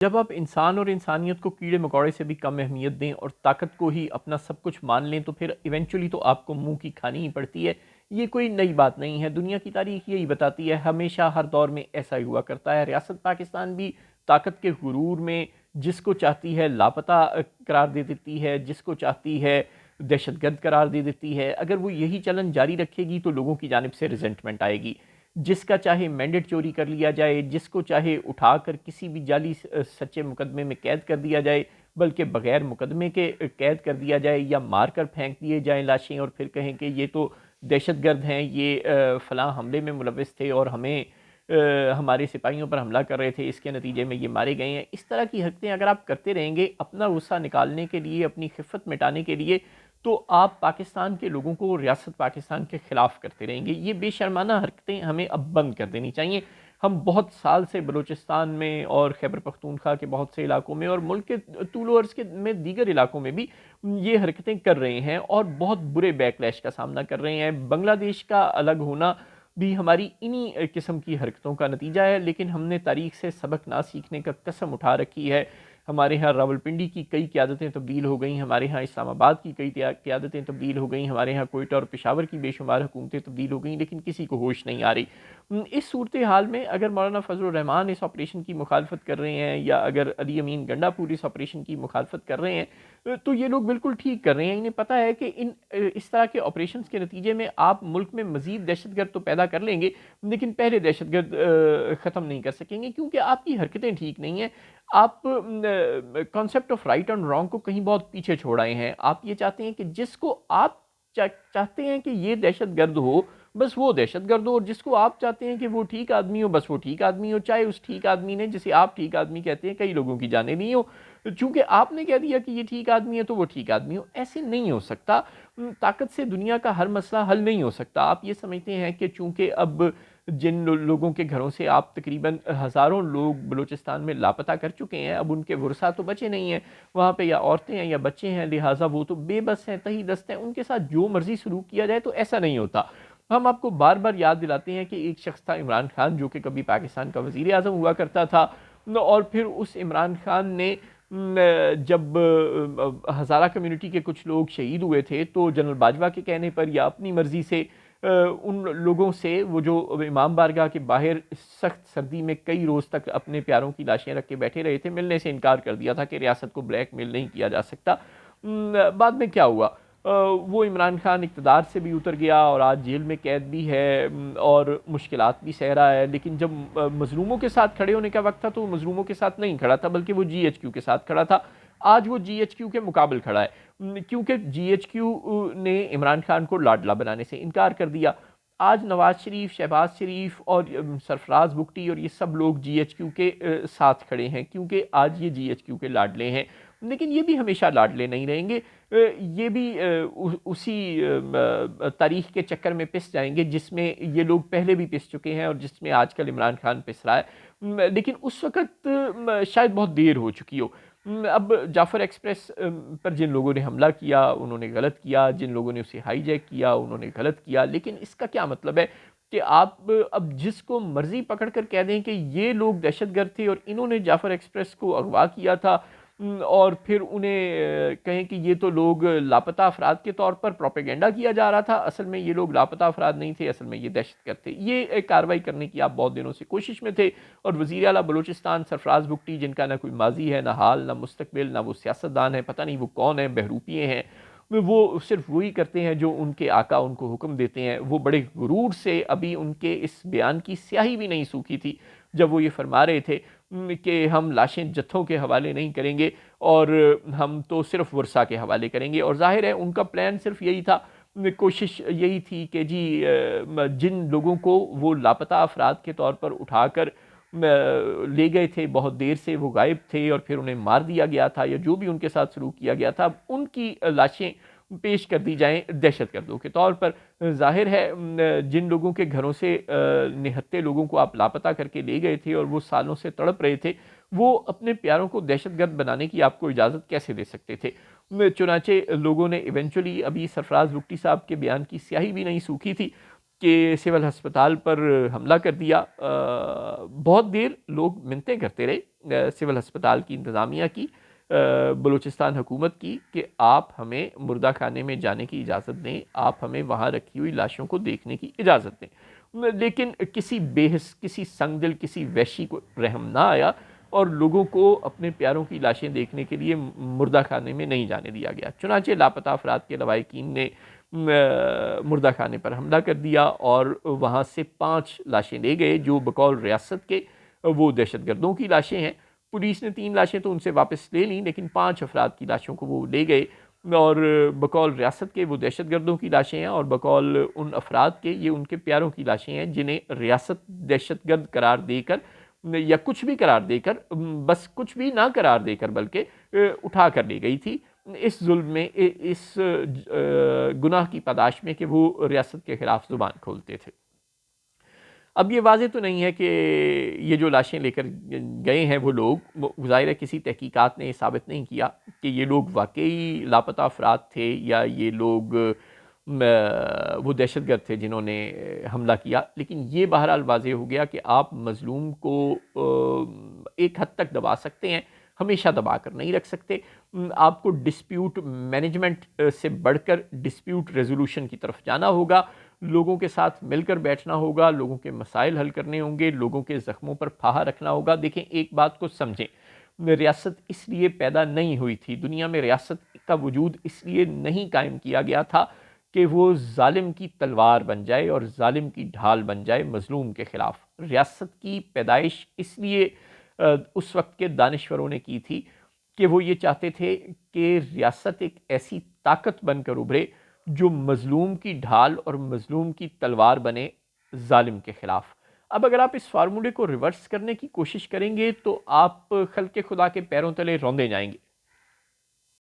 جب آپ انسان اور انسانیت کو کیڑے مکوڑے سے بھی کم اہمیت دیں اور طاقت کو ہی اپنا سب کچھ مان لیں تو پھر ایونچولی تو آپ کو منہ کی کھانی ہی پڑتی ہے۔ یہ کوئی نئی بات نہیں ہے، دنیا کی تاریخ یہی بتاتی ہے، ہمیشہ ہر دور میں ایسا ہی ہوا کرتا ہے۔ ریاست پاکستان بھی طاقت کے غرور میں جس کو چاہتی ہے لاپتہ قرار دے دیتی ہے، جس کو چاہتی ہے دہشت گرد قرار دے دیتی ہے۔ اگر وہ یہی چلن جاری رکھے گی تو لوگوں کی جانب سے ریزنٹمنٹ آئے گی۔ جس کا چاہے مینڈیٹ چوری کر لیا جائے، جس کو چاہے اٹھا کر کسی بھی جعلی سچے مقدمے میں قید کر دیا جائے، بلکہ بغیر مقدمے کے قید کر دیا جائے یا مار کر پھینک دیے جائیں لاشیں اور پھر کہیں کہ یہ تو دہشت گرد ہیں، یہ فلاں حملے میں ملوث تھے اور ہمیں ہمارے سپاہیوں پر حملہ کر رہے تھے، اس کے نتیجے میں یہ مارے گئے ہیں۔ اس طرح کی حرکتیں اگر آپ کرتے رہیں گے اپنا غصہ نکالنے کے لیے، اپنی خفت مٹانے کے لیے، تو آپ پاکستان کے لوگوں کو ریاست پاکستان کے خلاف کرتے رہیں گے۔ یہ بے شرمانہ حرکتیں ہمیں اب بند کر دینی چاہیے۔ ہم بہت سال سے بلوچستان میں اور خیبر پختونخوا کے بہت سے علاقوں میں اور ملک کے طول و عرض کے میں دیگر علاقوں میں بھی یہ حرکتیں کر رہے ہیں اور بہت برے بیکلیش کا سامنا کر رہے ہیں۔ بنگلہ دیش کا الگ ہونا بھی ہماری انہی قسم کی حرکتوں کا نتیجہ ہے، لیکن ہم نے تاریخ سے سبق نہ سیکھنے کا قسم اٹھا رکھی ہے۔ ہمارے ہاں راولپنڈی کی کئی قیادتیں تبدیل ہو گئیں، ہمارے ہاں اسلام آباد کی کئی قیادتیں تبدیل ہو گئیں، ہمارے ہاں کوئٹہ اور پشاور کی بے شمار حکومتیں تبدیل ہو گئیں، لیکن کسی کو ہوش نہیں آ رہی۔ اس صورتحال میں اگر مولانا فضل الرحمان اس آپریشن کی مخالفت کر رہے ہیں یا اگر علی امین گنڈا پور اس آپریشن کی مخالفت کر رہے ہیں تو یہ لوگ بالکل ٹھیک کر رہے ہیں۔ انہیں پتہ ہے کہ اس طرح کے آپریشنز کے نتیجے میں آپ ملک میں مزید دہشت گرد تو پیدا کر لیں گے، لیکن پہلے دہشت گرد ختم نہیں کر سکیں گے، کیونکہ آپ کی حرکتیں ٹھیک نہیں ہیں۔ آپ concept of right and wrong کو کہیں بہت پیچھے چھوڑ آئے ہیں۔ آپ یہ چاہتے ہیں کہ جس کو آپ چاہتے ہیں کہ یہ دہشت گرد ہو بس وہ دہشت گرد ہو، اور جس کو آپ چاہتے ہیں کہ وہ ٹھیک آدمی ہو بس وہ ٹھیک آدمی ہو، چاہے اس ٹھیک آدمی نے، جسے آپ ٹھیک آدمی کہتے ہیں، کئی لوگوں کی جانیں نہیں ہو۔ چونکہ آپ نے کہہ دیا کہ یہ ٹھیک آدمی ہے تو وہ ٹھیک آدمی ہو، ایسے نہیں ہو سکتا۔ طاقت سے دنیا کا ہر مسئلہ حل نہیں ہو سکتا۔ آپ یہ سمجھتے ہیں کہ چونکہ اب جن لوگوں کے گھروں سے آپ تقریباً ہزاروں لوگ بلوچستان میں لاپتہ کر چکے ہیں، اب ان کے ورثہ تو بچے نہیں ہیں وہاں پہ، یا عورتیں ہیں یا بچے ہیں، لہٰذا وہ تو بے بس ہیں، تہی دست ہیں، ان کے ساتھ جو مرضی سلوک کیا جائے تو ایسا نہیں ہوتا۔ ہم آپ کو بار بار یاد دلاتے ہیں کہ ایک شخص تھا عمران خان، جو کہ کبھی پاکستان کا وزیر اعظم ہوا کرتا تھا، اور پھر اس عمران خان نے جب ہزارہ کمیونٹی کے کچھ لوگ شہید ہوئے تھے تو جنرل باجوہ کے کہنے پر یا اپنی مرضی سے ان لوگوں سے، وہ جو امام بارگاہ کے باہر سخت سردی میں کئی روز تک اپنے پیاروں کی لاشیں رکھ کے بیٹھے رہے تھے، ملنے سے انکار کر دیا تھا کہ ریاست کو بلیک میل نہیں کیا جا سکتا۔ بعد میں کیا ہوا؟ وہ عمران خان اقتدار سے بھی اتر گیا اور آج جیل میں قید بھی ہے اور مشکلات بھی سہ رہا ہے، لیکن جب مظلوموں کے ساتھ کھڑے ہونے کا وقت تھا تو وہ مظلوموں کے ساتھ نہیں کھڑا تھا، بلکہ وہ جی ایچ کیو کے ساتھ کھڑا تھا۔ آج وہ جی ایچ کیو کے مقابل کھڑا ہے، کیونکہ جی ایچ کیو نے عمران خان کو لاڈلا بنانے سے انکار کر دیا۔ آج نواز شریف، شہباز شریف اور سرفراز بگٹی اور یہ سب لوگ جی ایچ کیو کے ساتھ کھڑے ہیں، کیونکہ آج یہ جی ایچ کیو کے لاڈلے ہیں، لیکن یہ بھی ہمیشہ لاڈلے نہیں رہیں گے۔ یہ بھی اسی تاریخ کے چکر میں پس جائیں گے جس میں یہ لوگ پہلے بھی پس چکے ہیں اور جس میں آج کل عمران خان پس رہا ہے، لیکن اس وقت شاید بہت دیر ہو چکی ہو۔ اب جعفر ایکسپریس پر جن لوگوں نے حملہ کیا انہوں نے غلط کیا، جن لوگوں نے اسے ہائی جیک کیا انہوں نے غلط کیا، لیکن اس کا کیا مطلب ہے کہ آپ اب جس کو مرضی پکڑ کر کہہ دیں کہ یہ لوگ دہشت گرد تھے اور انہوں نے جعفر ایکسپریس کو اغوا کیا تھا، اور پھر انہیں کہیں کہ یہ تو لوگ لاپتہ افراد کے طور پر پروپیگنڈا کیا جا رہا تھا، اصل میں یہ لوگ لاپتہ افراد نہیں تھے، اصل میں یہ دہشت گرد تھے۔ یہ کارروائی کرنے کی آپ بہت دنوں سے کوشش میں تھے، اور وزیر اعلیٰ بلوچستان سرفراز بگٹی، جن کا نہ کوئی ماضی ہے، نہ حال، نہ مستقبل، نہ وہ سیاستدان ہے، پتہ نہیں وہ کون ہیں، بہروپیے ہیں، وہ صرف وہی کرتے ہیں جو ان کے آقا ان کو حکم دیتے ہیں۔ وہ بڑے غرور سے، ابھی ان کے اس بیان کی سیاہی بھی نہیں سوکھی تھی جب وہ یہ فرما رہے تھے کہ ہم لاشیں جتھوں کے حوالے نہیں کریں گے اور ہم تو صرف ورثہ کے حوالے کریں گے، اور ظاہر ہے ان کا پلان صرف یہی تھا، کوشش یہی تھی کہ جی جن لوگوں کو وہ لاپتہ افراد کے طور پر اٹھا کر لے گئے تھے، بہت دیر سے وہ غائب تھے اور پھر انہیں مار دیا گیا تھا یا جو بھی ان کے ساتھ سلوک کیا گیا تھا، ان کی لاشیں پیش کر دی جائیں دہشت گردوں کے طور پر۔ ظاہر ہے جن لوگوں کے گھروں سے نہتے لوگوں کو آپ لاپتہ کر کے لے گئے تھے اور وہ سالوں سے تڑپ رہے تھے، وہ اپنے پیاروں کو دہشت گرد بنانے کی آپ کو اجازت کیسے دے سکتے تھے؟ چنانچہ لوگوں نے ایونچولی، ابھی سرفراز بگٹی صاحب کے بیان کی سیاہی بھی نہیں سوکھی تھی، کہ سول ہسپتال پر حملہ کر دیا۔ بہت دیر لوگ منتیں کرتے رہے سول ہسپتال کی انتظامیہ کی، بلوچستان حکومت کی، کہ آپ ہمیں مردہ خانے میں جانے کی اجازت دیں، آپ ہمیں وہاں رکھی ہوئی لاشوں کو دیکھنے کی اجازت دیں، لیکن کسی بے حس، کسی سنگ دل، کسی وحشی کو رحم نہ آیا اور لوگوں کو اپنے پیاروں کی لاشیں دیکھنے کے لیے مردہ خانے میں نہیں جانے دیا گیا۔ چنانچہ لاپتہ افراد کے لواحقین نے مردہ خانے پر حملہ کر دیا اور وہاں سے 5 لاشیں لے گئے جو بقول ریاست کے وہ دہشت گردوں کی لاشیں ہیں۔ پولیس نے 3 لاشیں تو ان سے واپس لے لیں، لیکن 5 افراد کی لاشوں کو وہ لے گئے اور بقول ریاست کے وہ دہشت گردوں کی لاشیں ہیں، اور بقول ان افراد کے یہ ان کے پیاروں کی لاشیں ہیں جنہیں ریاست دہشت گرد قرار دے کر یا کچھ بھی قرار دے کر، بس کچھ بھی نہ قرار دے کر بلکہ اٹھا کر لے گئی تھی اس ظلم میں، اس گناہ کی پاداش میں کہ وہ ریاست کے خلاف زبان کھولتے تھے۔ اب یہ واضح تو نہیں ہے کہ یہ جو لاشیں لے کر گئے ہیں وہ لوگ، ظاہر ہے کسی تحقیقات نے یہ ثابت نہیں کیا کہ یہ لوگ واقعی لاپتہ افراد تھے یا یہ لوگ وہ دہشت گرد تھے جنہوں نے حملہ کیا، لیکن یہ بہرحال واضح ہو گیا کہ آپ مظلوم کو ایک حد تک دبا سکتے ہیں، ہمیشہ دبا کر نہیں رکھ سکتے۔ آپ کو ڈسپیوٹ مینجمنٹ سے بڑھ کر ڈسپیوٹ ریزولوشن کی طرف جانا ہوگا، لوگوں کے ساتھ مل کر بیٹھنا ہوگا، لوگوں کے مسائل حل کرنے ہوں گے، لوگوں کے زخموں پر پھاہا رکھنا ہوگا۔ دیکھیں ایک بات کو سمجھیں، ریاست اس لیے پیدا نہیں ہوئی تھی، دنیا میں ریاست کا وجود اس لیے نہیں قائم کیا گیا تھا کہ وہ ظالم کی تلوار بن جائے اور ظالم کی ڈھال بن جائے مظلوم کے خلاف۔ ریاست کی پیدائش اس لیے اس وقت کے دانشوروں نے کی تھی کہ وہ یہ چاہتے تھے کہ ریاست ایک ایسی طاقت بن کر ابھرے جو مظلوم کی ڈھال اور مظلوم کی تلوار بنے ظالم کے خلاف۔ اب اگر آپ اس فارمولے کو ریورس کرنے کی کوشش کریں گے تو آپ خلق خدا کے پیروں تلے روندے جائیں گے۔